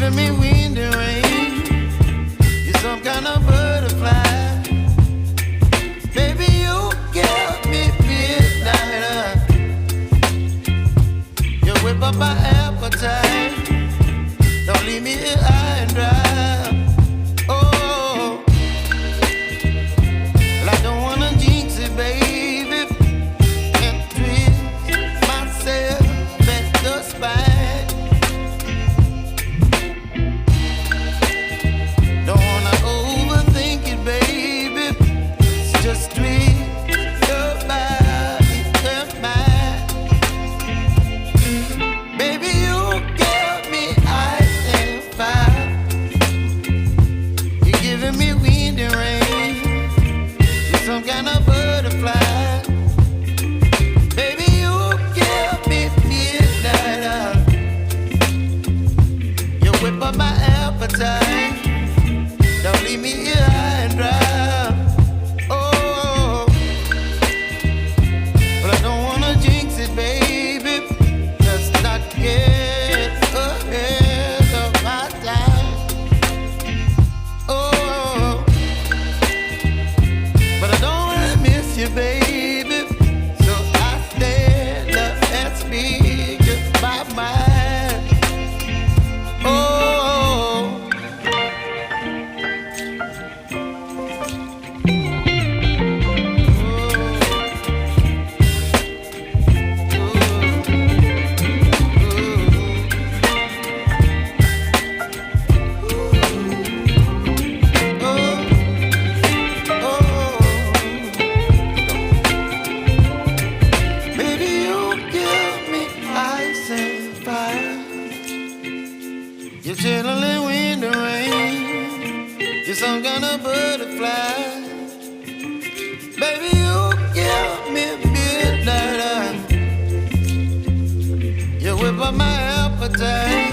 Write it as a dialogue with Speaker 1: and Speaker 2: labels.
Speaker 1: giving me wind and rain. You're some kind of butterfly. Baby, you give me midnight. You whip up my appetite. Don't leave me here high and dry. Oh, well, I don't wanna jinx it, baby, and twist myself at the spine. Don't wanna overthink it, baby. It's just twist your body and mine. Baby, you give me ice and fire. You're giving me wind and rain. You're some kind of butterfly. Baby, you give me midnight. You whip up my appetite. Don't leave me here high and dry. Oh, but I don't wanna jinx it, baby. Let's not get ahead of my time. Oh, but I don't wanna miss you, baby. So I stand up and speak just my mind. Oh. Baby, you give me ice and fire. You're chilling wind and rain. You're some kind of butterfly. Baby, you give me midnight. You whip up my appetite.